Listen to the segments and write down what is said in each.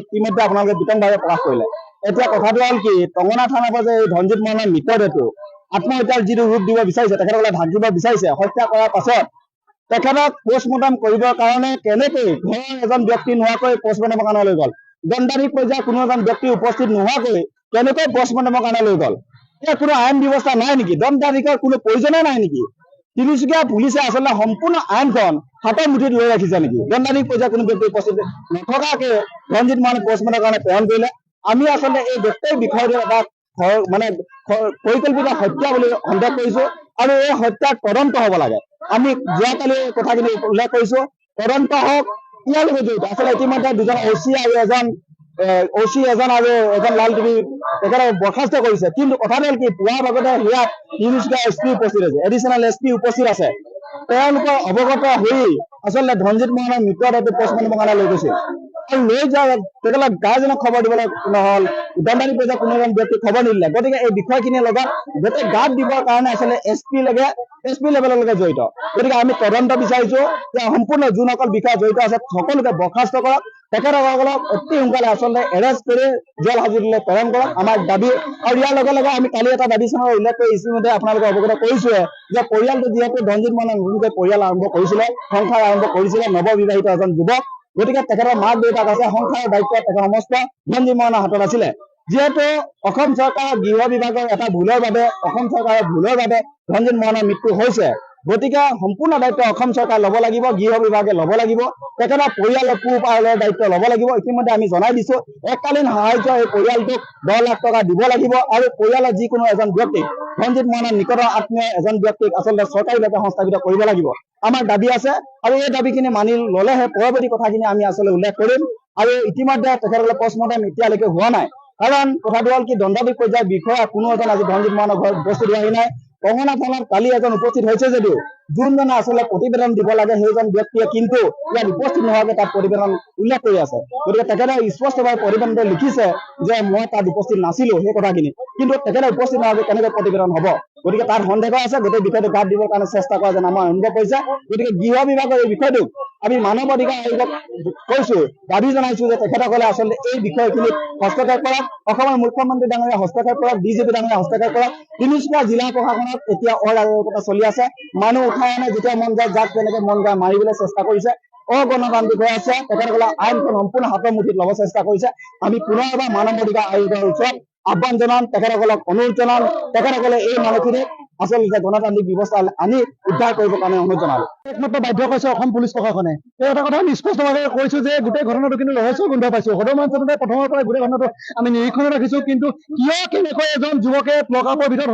ইতিমধ্যে আপোনালোকে বিতংভাৱে প্ৰকাশ কৰিলে। এতিয়া কথাটো হ'ল কি, টংগনা থানাৰ পৰা যে এই ধনজিত মৰাণৰ মৃতদেহটো আত্মহত্যাৰ যিটো ৰূপ দিব বিচাৰিছে, তেখেতসকলে ঢাকিব বিচাৰিছে, হত্যা কৰাৰ পাছত তেখেতক পোষ্টমৰ্টম কৰিবৰ কাৰণে কেনেকৈ ঘৰৰ এজন ব্যক্তি নোহোৱাকৈ পোষ্টমৰ্টমৰ কাৰণে লৈ গ'ল, দণ্ডাধীশ পৰ্যায়ৰ কোনো এজন ব্যক্তি উপস্থিত নোহোৱাকৈ কেনেকৈ পোষ্টমৰ্টমৰ কাৰণে লৈ গ'ল? ইয়াৰ কোনো আইন ব্যৱস্থা নাই নেকি? দণ্ডাধীশৰ কোনো প্ৰয়োজনে নাই নেকি? তিনিচুকীয়া পুলিচে আচলতে সম্পূৰ্ণ আইনখন হাতৰ মুঠিত লৈ ৰাখিছে নেকি? দণ্ডাধীশ পৰ্যায়ৰ কোনো ব্যক্তি উপস্থিত নথকাকে ধনজিত মৰাণক পোষ্টমৰ্টমৰ কাৰণে প্ৰেৰণ কৰিলে। আমি আচলতে এই গোটেই বিষয়টো এটা মানে পৰিকল্পিত হত্যা বুলি সন্দেহ কৰিছো, আৰু এই হত্যাৰ তদন্ত হ'ব লাগে। আমি যোৱাকালি কথাখিনি উল্লেখ কৰিছো, তদন্ত হওক। ইয়াৰ লগত জড়িত আচলতে ইতিমধ্যে দুজন OC আৰু এজন লাল টিভি তেখেতক বৰ্খাস্ত কৰিছে। কিন্তু কথাটো হ'ল কি, পুৱাৰ ভাগতে সেয়া তিনিচুকীয়া SP উপস্থিত আছে, এডিচনেল SP উপস্থিত আছে। তেওঁলোকৰ অৱগত হৈ আচলতে ধনজিত মৰাণৰ মৃতদেহটো পোষ্টমৰ্টমৰ কাৰণে লৈ গৈছিল, আৰু লৈ যোৱা তেখেতক গাৰ্জেনক খবৰ দিবলৈ নহ'ল, দণ্ডাধীশ পৰ্যায়ৰ কোনো এজন ব্যক্তিক খবৰ নিদিলে। গতিকে এই বিষয়খিনিৰ লগত গোটেই গাত দিবৰ কাৰণে আচলতে SP লেভেললৈকে জড়িত। গতিকে আমি তদন্ত বিচাৰিছো যে সম্পূৰ্ণ যোনসকল বিষয়া জড়িত আছে সকলোকে বৰ্খাস্ত কৰক, তেখেতসকলক অতি সোনকালে আচলতে এৰেষ্ট কৰি জেল হাজতলৈ প্ৰেৰণ কৰক, আমাৰ দাবী। আৰু ইয়াৰ লগে লগে আমি কালি এটা দাবী চানৰ উল্লেখ কৰি ইতিমধ্যে আপোনালোকে অৱগত কৰিছোৱে যে পৰিয়ালটো যিহেতু ধনজিত মৰাণে নতুনকৈ পৰিয়াল আৰম্ভ কৰিছিলে, সংসাৰ আৰম্ভ কৰিছিলে, নৱবিবাহিত এজন যুৱক। গতিকে তেখেতৰ মাক দেউতাক আছে, সংসাৰৰ দায়িত্ব তেখেতৰ সমস্ত ধনজিত মৰাণৰ হাতত আছিলে। যিহেতু অসম চৰকাৰৰ গৃহ বিভাগৰ এটা ভুলৰ বাবে ধনজিত মৰাণৰ মৃত্যু হৈছে, গতিকে সম্পূৰ্ণ দায়িত্ব অসম চৰকাৰে ল'ব লাগিব, গৃহ বিভাগে ল'ব লাগিব, তেখেতৰ পৰিয়ালৰ পোহপালৰ দায়িত্ব ল'ব লাগিব। ইতিমধ্যে আমি জনাই দিছো, এককালীন সাহায্য এই পৰিয়ালটোক 10 লাখ টকা দিব লাগিব, আৰু পৰিয়ালৰ যিকোনো এজন ব্যক্তিক, ধনজিত মৰাণৰ নিকটৰ আত্মীয় এজন ব্যক্তিক আচলতে চৰকাৰীভাৱে সংস্থাপিত কৰিব লাগিব, আমাৰ দাবী আছে। আৰু এই দাবীখিনি মানি ল'লেহে পৰৱৰ্তী কথাখিনি আমি আচলতে উল্লেখ কৰিম। আৰু ইতিমধ্যে তেখেতসকলে পোষ্টমৰ্টম এতিয়ালৈকে হোৱা নাই, কাৰণ কথাটো হ'ল কি, দণ্ডাধীশ পৰ্যায়ৰ বিষয়া কোনো এজন আজি ধনজিত মৰাণৰ ঘৰত উপস্থিত হোৱাহি নাই। টংগনা থানাত কালি এজন উপস্থিত হৈছে যদিও যোনজনে আচলতে প্ৰতিবেদন দিব লাগে সেইজন ব্যক্তিয়ে কিন্তু ইয়াত উপস্থিত নোহোৱাকৈ তাত প্ৰতিবেদন উল্লেখ কৰি আছে। গতিকে তেখেতে স্পষ্টভাৱে প্ৰতিবেদনটো লিখিছে যে মই তাত উপস্থিত নাছিলো, সেই কথাখিনি, কিন্তু তেখেতে উপস্থিত নোহোৱাকৈ কেনেকৈ প্ৰতিবেদন হ'ব? গতিকে তাত সন্দেহ আছে, গোটেই বিষয়টো গাত দিবৰ কাৰণে চেষ্টা কৰা যেন আমাৰ অনুভৱ হৈছে। গতিকে গৃহ বিভাগৰ এই বিষয়টোক আমি মানৱ অধিকাৰ আয়োগক কৈছো, দাবী জনাইছো যে তেখেতসকলে আচলতে এই বিষয়খিনিত হস্তক্ষেপ কৰক, অসমৰ মুখ্যমন্ত্ৰী ডাঙৰীয়া হস্তক্ষেপ কৰক, DGP ডাঙৰীয়া হস্তক্ষেপ কৰক। তিনিচুকীয়া জিলা প্ৰশাসনত এতিয়া অৰাজকতা চলি আছে, মানুহ উঠাই আনে, যেতিয়া মন যায় যাক যেনেকে মন যায় মাৰিবলৈ চেষ্টা কৰিছে, অগণতান্ত্ৰিক হৈ আছে, তেখেতসকলে আইনখন সম্পূৰ্ণ হাতৰ মুঠিত ল'ব চেষ্টা কৰিছে। আমি পুনৰ এবাৰ মানৱ অধিকাৰ আয়োগৰ ওচৰত আহ্বান জনাম, তেখেতসকলক অনুৰোধ জনাম, তেখেতসকলে এই মানুহখিনিক আচলতে গণতান্ত্ৰিক ব্যৱস্থা আনি উদ্ধাৰ কৰিবৰ কাৰণে অনুৰোধ জনালো। একমাত্ৰ বাধ্য কৰিছে অসম পুলিচ প্ৰশাসনে। এই এটা কথা আমি স্পষ্টভাৱে কৈছো যে গোটেই ঘটনাটো কিন্তু ৰহস্য গোন্ধ পাইছো। সদৌ প্ৰথমৰ পৰা গোটেই ঘটনাটো আমি নিৰীক্ষণত ৰাখিছো, কিন্তু কিয় কেনেকৈ এজন যুৱকে লকআপৰ ভিতৰত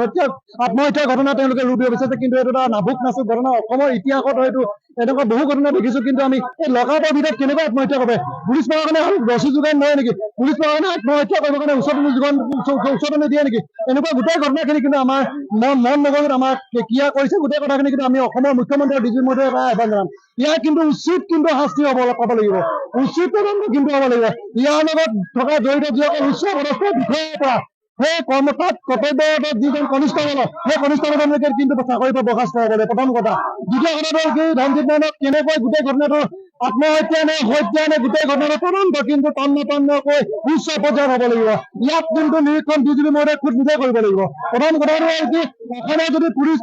আত্মহত্যাৰ ঘটনা তেওঁলোকে ৰূপ দিব বিচাৰিছে, কিন্তু এইটো এটা নাভুক নাচুক ঘটনা। অসমৰ ইতিহাসত হয়তো এনেকুৱা বহু ঘটনা দেখিছো, কিন্তু আমি এই লকআপৰ ভিতৰত কেনেকৈ আত্মহত্যা কৰে? পুলিচ প্ৰশাসনে ৰছী যোগান নহয় নেকি? পুলিচ প্ৰশাসনে আত্মহত্যা কৰিবৰ কাৰণে উচতনি দিয়ে নেকি? এনেকুৱা গোটেই ঘটনাখিনি কিন্তু আমাৰ মন নগৰত আমাক কিয়া কৰিছে। গোটেই কথাখিনি কিন্তু আমি অসমৰ মুখ্যমন্ত্ৰী আৰু DGPৰ মধ্যে এটা আহ্বান জনাম, ইয়াৰ কিন্তু উচিত শাস্তি পাব লাগিব, উচিত তদন্ত কিন্তু হ'ব লাগিব। ইয়াৰ লগত থকা জড়িত যিসকল উচ্চ পদস্থ বিষয়াৰ পৰা সেই কৰ্তব্যৰত যিজন কনিষ্টেবল, সেই কনিষ্টেবলকে কিন্তু চাকৰিৰ পৰা বৰ্খাস্ত হ'ব লাগে, প্ৰথম কথা। দ্বিতীয় কথাটো হ'ল কি, ধনজিত মৰাণক কেনেকৈ গোটেই ঘটনাটো আত্মহত্যা নে হত্যা নে গোটেই ঘটনাটো তদন্ত কিন্তু তন্নকৈ উচ্চ পৰ্যায়ত হ'ব লাগিব। ইয়াত কিন্তু নিৰীক্ষণ DGP মহোদয়ে খুদ নিজে কৰিব লাগিব। প্ৰথম কথাটো হ'ল কি, অসমৰ যদি পুলিচ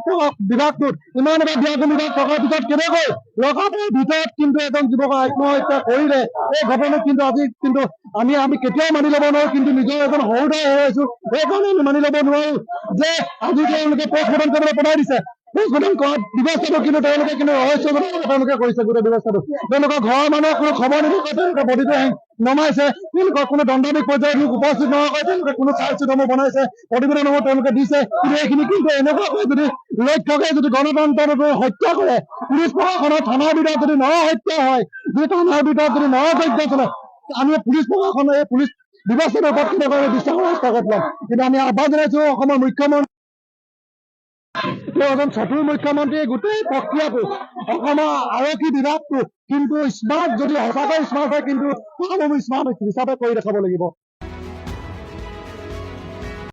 বিভাগটোত ইমান এটা ব্যয় বিভাগ থকাৰ পিছত কেনেকৈ লকআপৰ ভিতৰত কিন্তু এজন যুৱকক আত্মহত্যা কৰিলে, এই ঘটনা কিন্তু আজি কিন্তু আমি কেতিয়াও মানি ল'ব নোৱাৰো। কিন্তু নিজৰ এজন সহোদৰ হেৰুৱাইছো, সেইকাৰণে আমি মানি ল'ব নোৱাৰো যে আজি তেওঁলোকে পোষ্টমৰ্টম কৰিবলৈ পঠাই দিছে। পোষ্টমৰ্টম কৰাৰ ব্যৱস্থাটো কিন্তু তেওঁলোকে তেওঁলোকে কৰিছে। গোটেই ব্যৱস্থাটো তেওঁলোকৰ ঘৰৰ মানুহক কোনো খবৰ নিদিয়াকৈ তেওঁলোকে বডিটো নমাইছে, তেওঁলোকৰ কোনো দণ্ডাধীশ পৰ্যায়ত উপস্থিত নোহোৱাকৈ তেওঁলোকে কোনো চাৰ্জশ্বিটসমূহ বনাইছে, প্ৰতিবেদনসমূহ তেওঁলোকে দিছে। কিন্তু এইখিনি কিন্তু এনেকুৱাকৈ যদি লক্ষ্যকে যদি গণতন্ত্ৰটো হত্যা কৰে, পুলিচ প্ৰশাসনৰ থানাৰ ভিতৰত যদি হত্যা হয়, যদি থানাৰ ভিতৰত যদি যজ্ঞ চলে, আমি পুলিচ প্ৰশাসনৰ এই পুলিচ ব্যৱস্থাটোৰ ওপৰত কেনেকৈ বিশ্বাস হস্তক্ষেপ ল'ম? কিন্তু আমি আহ্বান জনাইছো অসমৰ মুখ্যমন্ত্ৰী, এজন চতুৰ মুখ্যমন্ত্ৰীয়ে গোটেই প্ৰক্ৰিয়াটো অসমৰ আৰক্ষী বিভাগটো কিন্তু স্মাৰ্ট, যদি সঁচাকৈ স্মাৰ্ট হয় কিন্তু স্মাৰ্ট হিচাপে কৰি দেখাব লাগিব।